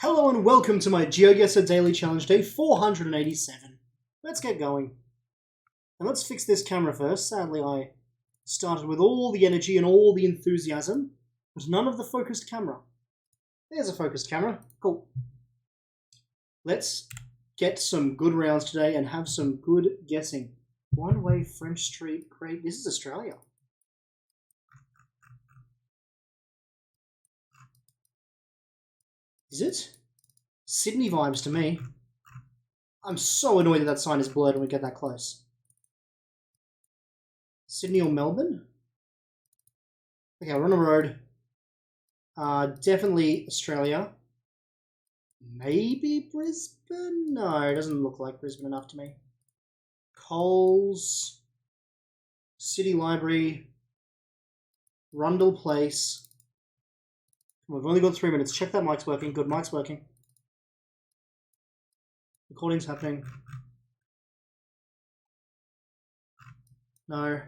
Hello and welcome to my Geoguessr Daily Challenge Day 487. Let's get going. And let's fix this camera first. Sadly, I started with all the energy and all the enthusiasm, but none of the focused camera. There's a focused camera. Cool. Let's get some good rounds today and have some good guessing. One way French Street, great. This is Australia. Is it? Sydney vibes to me. I'm so annoyed that that sign is blurred when we get that close. Sydney or Melbourne? Okay, we're on a road. Definitely Australia. Maybe Brisbane? No, it doesn't look like Brisbane enough to me. Coles. City Library. Rundle Place. We've only got 3 minutes. Check that mic's working. Good, mic's working. Recording's happening. No.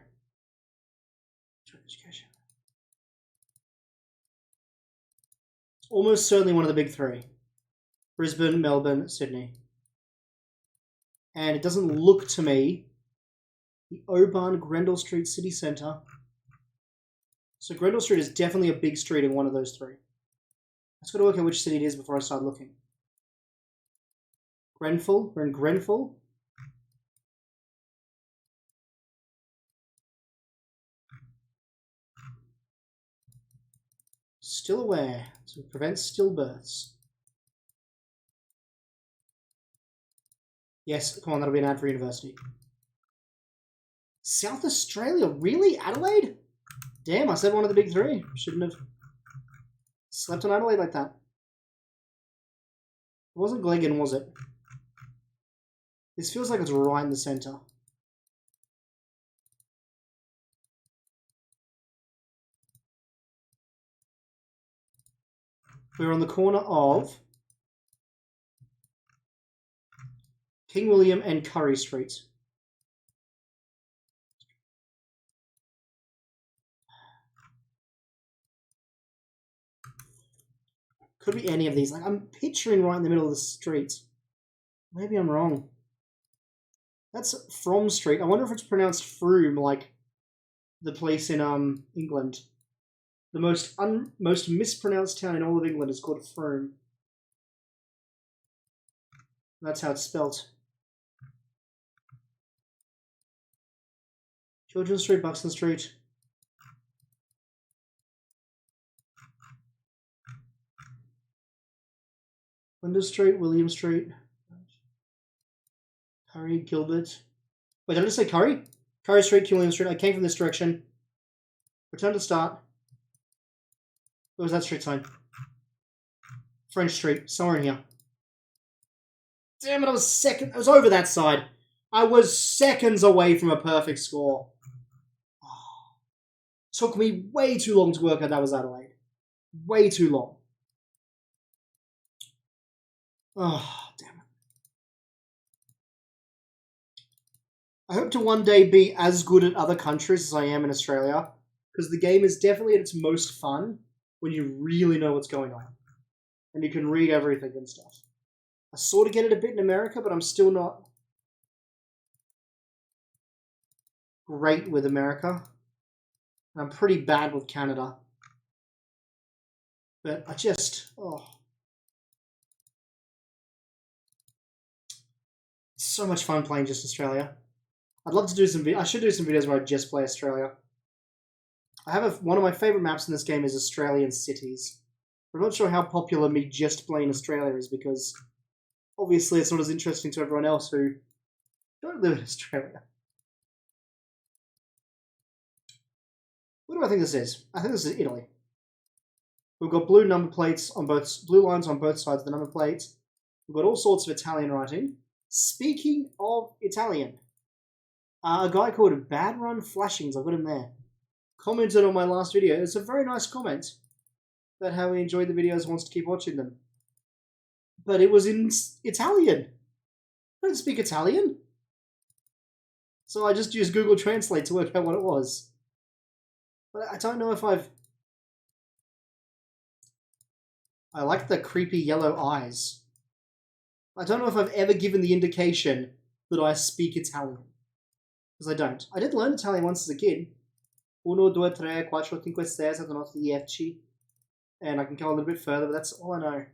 It's almost certainly one of the big three. Brisbane, Melbourne, Sydney. And it doesn't look to me the Oban Grendel Street City Centre. So Grendel Street is definitely a big street in one of those three. Let's go to work out which city it is before I start looking. Grenfell. We're in Grenfell. Still aware to prevent stillbirths. Yes, come on, that'll be an ad for university. South Australia, really? Adelaide? Damn, I said one of the big three. Shouldn't have slept on Adelaide like that. It wasn't Glegan, was it? This feels like it's right in the centre. We're on the corner of King William and Curry Street. Could be any of these. Like, I'm picturing right in the middle of the street. Maybe I'm wrong. That's From Street. I wonder if it's pronounced Froome, like the place in England. The most mispronounced town in all of England is called Frome. That's how it's spelt. Children Street, Buxton Street. Flinders Street, William Street. Curry, Gilbert. Wait, did I just say Curry? Curry Street, King William Street. I came from this direction. Return to start. Where was that street sign? French Street, somewhere in here. Damn it, I was over that side. I was seconds away from a perfect score. Oh. Took me way too long to work out that was Adelaide. Way too long. Oh, damn it. I hope to one day be as good at other countries as I am in Australia, because the game is definitely at its most fun when you really know what's going on. And you can read everything and stuff. I sort of get it a bit in America, but I'm still not great with America. And I'm pretty bad with Canada. But I just, it's so much fun playing just Australia. I'd love to do I should do some videos where I just play Australia. I have one of my favourite maps in this game is Australian cities. I'm not sure how popular me just playing Australia is because obviously it's not as interesting to everyone else who don't live in Australia. What do I think this is? I think this is Italy. We've got blue number plates on blue lines on both sides of the number plates. We've got all sorts of Italian writing. Speaking of Italian, a guy called Bad Run Flashings, I've got him there, commented on my last video. It's a very nice comment about how he enjoyed the videos and wants to keep watching them. But it was in Italian. I don't speak Italian. So I just used Google Translate to work out what it was. But I don't know if I've I like the creepy yellow eyes. I don't know if I've ever given the indication that I speak Italian. Because I don't. I did learn Italian once as a kid. 1, 2, 3, 4, 5, 6, 7, 8, 9, 10. And I can go a little bit further, but that's all I know.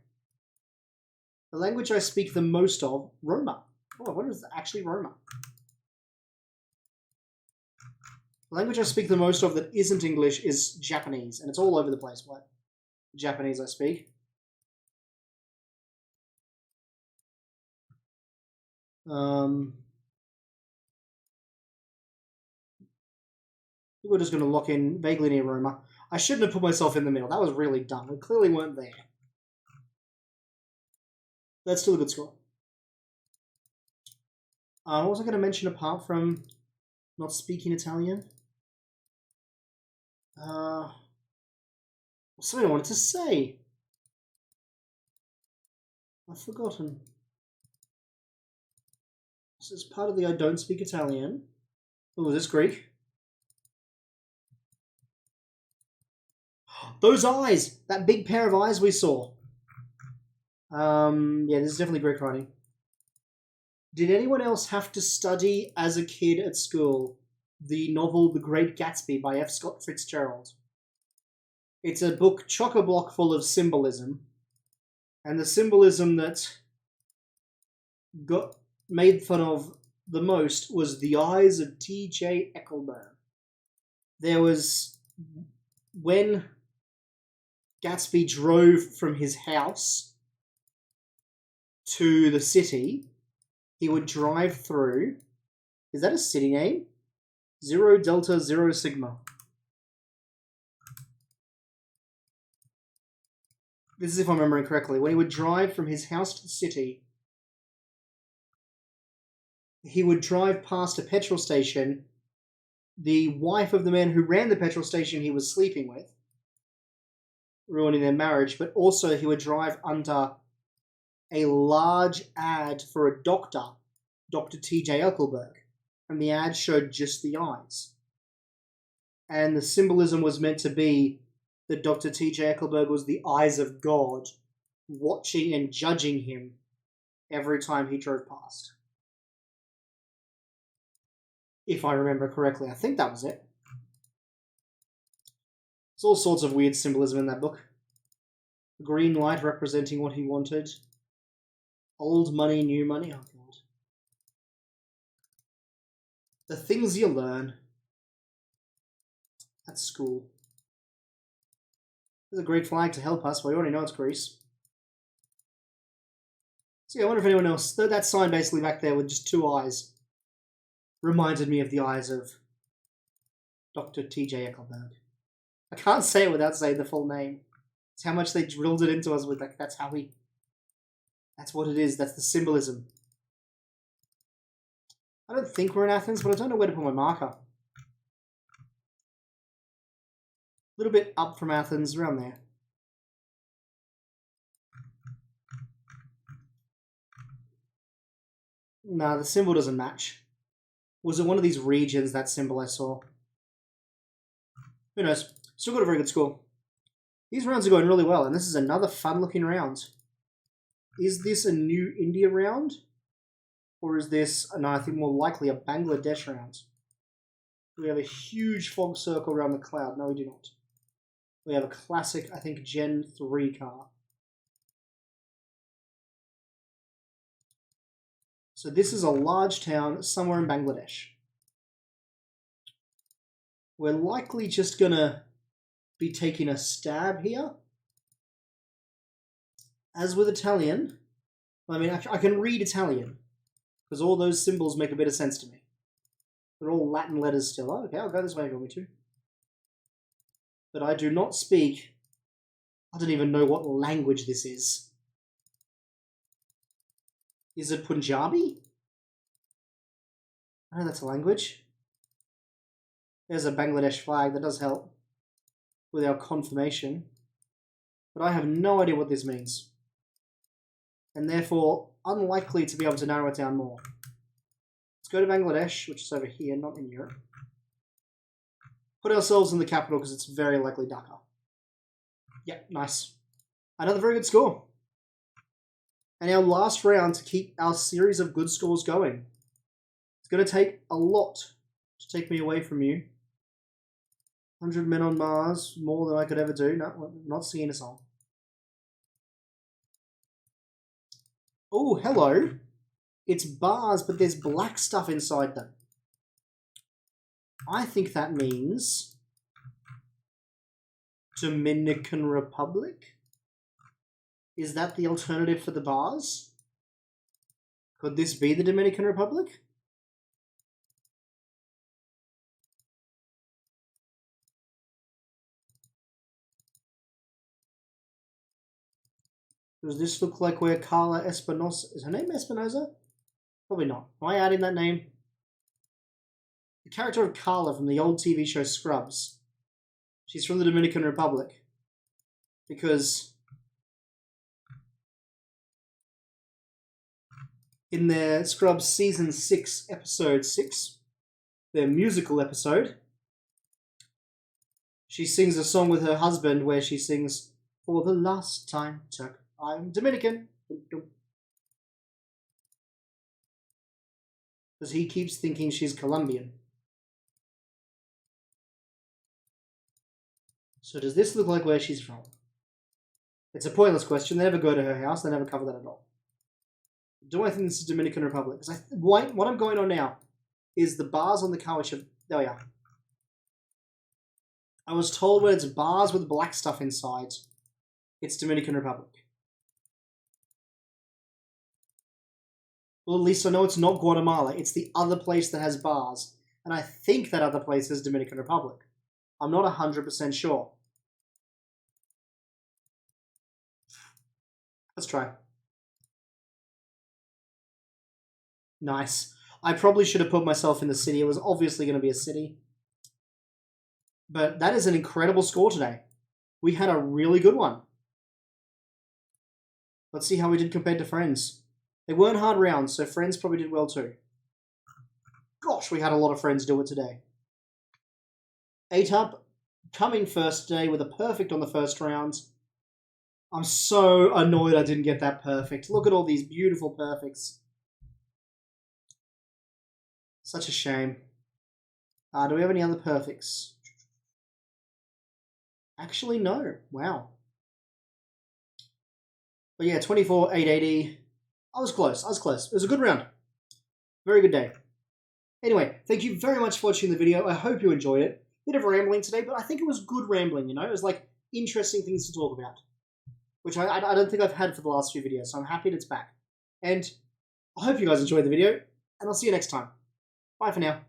The language I speak the most of, Roma. Oh, I wonder if it's actually Roma. The language I speak the most of that isn't English is Japanese, and it's all over the place. What Japanese I speak. We're just going to lock in vaguely near Roma. I shouldn't have put myself in the middle. That was really dumb. We clearly weren't there. That's still a good score. What was I going to mention apart from not speaking Italian? Something I wanted to say. I've forgotten. This is part of the I don't speak Italian. Oh, is this Greek? Those eyes! That big pair of eyes we saw. Yeah, this is definitely Greek writing. Did anyone else have to study as a kid at school the novel The Great Gatsby by F. Scott Fitzgerald? It's a book chock-a-block full of symbolism. And the symbolism that got made fun of the most was the eyes of T.J. Eckelberg. There was... When Gatsby drove from his house to the city, he would drive through... Is that a city name? 0 Delta 0 Sigma. This is if I'm remembering correctly. When he would drive from his house to the city, he would drive past a petrol station. The wife of the man who ran the petrol station he was sleeping with, ruining their marriage, but also he would drive under a large ad for a doctor, Dr. T.J. Eckelberg, and the ad showed just the eyes. And the symbolism was meant to be that Dr. T.J. Eckelberg was the eyes of God, watching and judging him every time he drove past. If I remember correctly, I think that was it. There's all sorts of weird symbolism in that book. Green light representing what he wanted. Old money, new money. Oh, God. The things you learn at school. There's a Greek flag to help us, but we already know it's Greece. So yeah, I wonder if anyone else... That sign basically back there with just 2 eyes reminded me of the eyes of Dr. T.J. Eckelberg. I can't say it without saying the full name. It's how much they drilled it into us with, like, that's how we... That's what it is. That's the symbolism. I don't think we're in Athens, but I don't know where to put my marker. A little bit up from Athens, around there. No, the symbol doesn't match. Was it one of these regions, that symbol I saw? Who knows? Still got a very good score. These rounds are going really well, and this is another fun-looking round. Is this a new India round? Or is this, no, I think more likely a Bangladesh round? We have a huge fog circle around the cloud. No, we do not. We have a classic, I think, Gen 3 car. So this is a large town somewhere in Bangladesh. We're likely just going to be taking a stab here. As with Italian, I mean, I can read Italian, because all those symbols make a bit of sense to me. They're all Latin letters still. Oh, okay, I'll go this way if you want me to. But I do not speak... I don't even know what language this is. Is it Punjabi? I know that's a language. There's a Bangladesh flag. That does help with our confirmation. But I have no idea what this means. And therefore, unlikely to be able to narrow it down more. Let's go to Bangladesh, which is over here, not in Europe. Put ourselves in the capital because it's very likely Dhaka. Yep, nice. Another very good score. And our last round to keep our series of good scores going. It's going to take a lot to take me away from you. 100 men on Mars, more than I could ever do. No, not singing a song. Oh, hello. It's bars, but there's black stuff inside them. I think that means Dominican Republic? Is that the alternative for the bars? Could this be the Dominican Republic? Does this look like where Carla Espinosa... Is her name Espinosa? Probably not. Am I adding that name? The character of Carla from the old TV show Scrubs. She's from the Dominican Republic. Because in their Scrubs Season 6, Episode 6, their musical episode, she sings a song with her husband where she sings, "For the last time, Chuck, I'm Dominican." Because he keeps thinking she's Colombian. So does this look like where she's from? It's a pointless question. They never go to her house. They never cover that at all. Do I think this is Dominican Republic? Because what I'm going on now is the bars on the car. There we are. I was told when it's bars with black stuff inside, it's Dominican Republic. Well, at least I know it's not Guatemala. It's the other place that has bars. And I think that other place is Dominican Republic. I'm not 100% sure. Let's try. Nice. I probably should have put myself in the city. It was obviously going to be a city. But that is an incredible score today. We had a really good one. Let's see how we did compared to Friends. They weren't hard rounds, so Friends probably did well too. Gosh, we had a lot of Friends do it today. 8 Up, coming first today with a perfect on the first round. I'm so annoyed I didn't get that perfect. Look at all these beautiful perfects. Such a shame. Do we have any other perfects? Actually, no. Wow. But yeah, 24, 880. I was close. It was a good round. Very good day. Anyway, thank you very much for watching the video. I hope you enjoyed it. Bit of rambling today, but I think it was good rambling, you know? It was like interesting things to talk about, which I don't think I've had for the last few videos, so I'm happy that it's back. And I hope you guys enjoyed the video, and I'll see you next time. Bye for now.